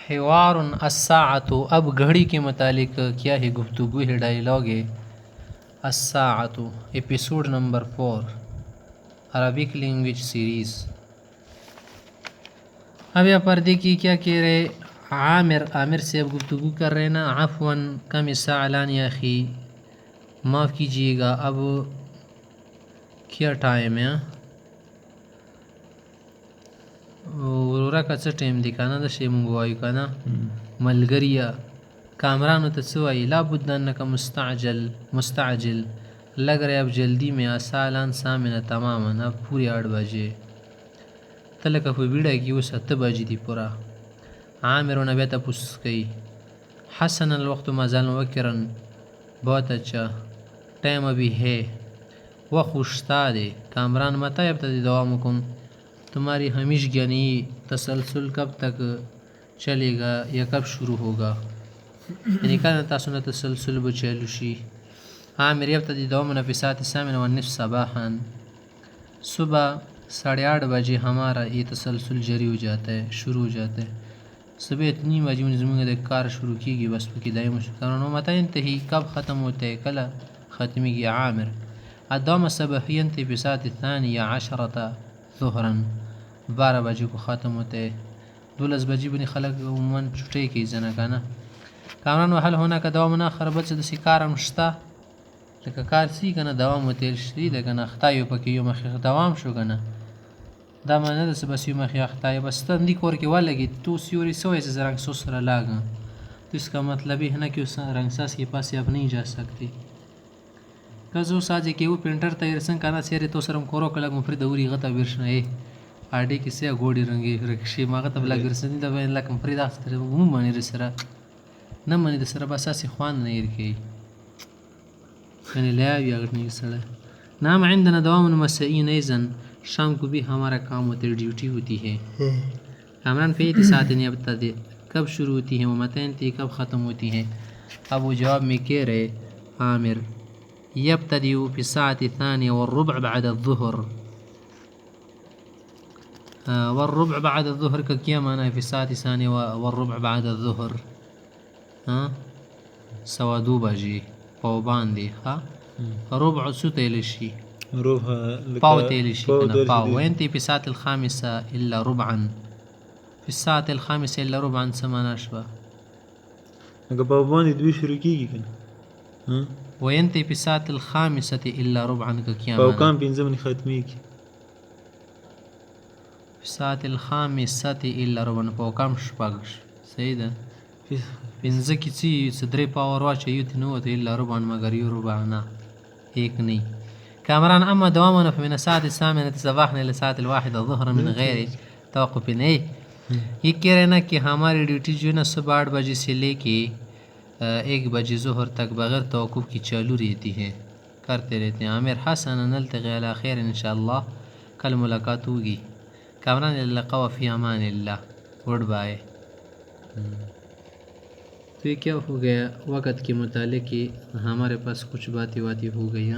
हिवार अस्साअत, अब घड़ी के मुतालिक क्या है गुफ्तगू है, डायलॉग है। अस्साअत episode number 4 Arabic language series. अब यह पर्दे की क्या कह रहे, आमिर से अब गुफ्तगू कर रहे ना। अफ़वन कम सालान या अखी, माफ़ कीजिएगा अब क्या टाइम है। वरोरा का څه ټایم دی کنه د شی مونږ وایو کنه ملګریا کامرانو ته څه وایي لابد انک مستعجل लग रहा है अब जल्दी में आसालान सामिना तमामा अब पूरी 8 बजे तलक په بیړه کې اوس 8 बजे دي پورا। عامرونه بیا تپوس کوي حسن الوقت ما زال مبکرا बहुत अच्छा टाइम अभी है वक्त खुशता दे। कामरान मता यब्तदी दवामुकुम, तुम्हारी हमेशगियानी तसलसल कब तक चलेगा या कब शुरू होगा, यानी कल तासु न तसलसल ब चालू शी। आमिर यब्तदी दवामुना फी सात सामिन व निफ सबाहन, सुबह 8:30 बजे हमारा ये तसलसल जारी हो जाता है, शुरू हो जाता है। सुबह इतनी बजे ज़मीन कार शुरू कीगी बस की दायम कारण मता इंतही कब ख़त्म होता है कल ख़त्मी की। आमिर अदम सबहियन फी सात थानिया अशरता ज़ुहरन, 12 बजे को ख़त्म होता है। 12 बजे बनी खलक उमन छुट्टी की जना काना कामरान वहल होना का दवा मना खरबत से दसी कारम शता लका कार सी कना दवा मोतेल शरी द कना खतायो पकी यो मखी दवाम शो कना دا माने दस बस यो मखी खतायो बस तंदी कोर के वाला की तो सियोरी सोए से रंग सोसरा लागा, तो इसका मतलब है ना कि उस रंगसास के पास आप नहीं जा सकते। कजो साजे के वो पेंटर तैयार सन काना सेरे तो सरम कोरो कलग मुफरी दौरी गता बिरशना है आडे की से गोड़ी रंगे रक्षे मागा तब लग बिरसन द बन लक मुफरी दास तेरे मुंह माने रसरा न माने दसरा बस ऐसे خوان नहीं रखे मैंने ला या गटनी सड़ा नाम عندنا دوام مسائين اذن शाम को भी हमारा काम होते ड्यूटी होती है। कामरान पे साथ नहीं बता दे कब शुरू होती है वो मतन थी कब ख़त्म होती है। अब वो जवाब में कह रहे आमिर يبتدئ في الساعة 2:15 بعد الظهر। والربع بعد الظهر का क्या माना है في الساعة 2:15 بعد الظهر 2 बजे पाव बांधे हाँ ربع ستيل شي ربع باو تيل شي كنا باو وانت في الساعة 5 إلا ربعا، في الساعة 5 إلا ربعا سمانا شبه لکه باو باندې دوی شروع کیږي کنه وانت في الساعة 5 إلا ربعا का क्या باو माना کام 5 باندې ختميږي في الساعة 5 إلا ربعا باو کام شپږ صحیح ده پنځه کې چې صدرې پاور واچ یو تنو ته إلا ربعا مگر یو ربع نه هيك नहीं كامران أما دوامنا فمن الساعة 8 صباحا إلى الساعة 1 ظهرا من غير توقف नहीं। ये कह रहे ना कि हमारी ड्यूटी जो है ना सुबह 8 बजे से लेके 1 बजे ज़ोहर तक बग़ैर तवक़ुफ़ की चालू रहती है, करते रहते हैं। आमिर हसन नल्तक़ी अला खैर इंशाअल्लाह, कल मुलाकात होगी। कामरान लक़ा फ़ी अमानिल्लाह, गुड बाय। तो ये क्या हो गया वक़्त के मुतालिक हमारे पास कुछ बातें हो गई।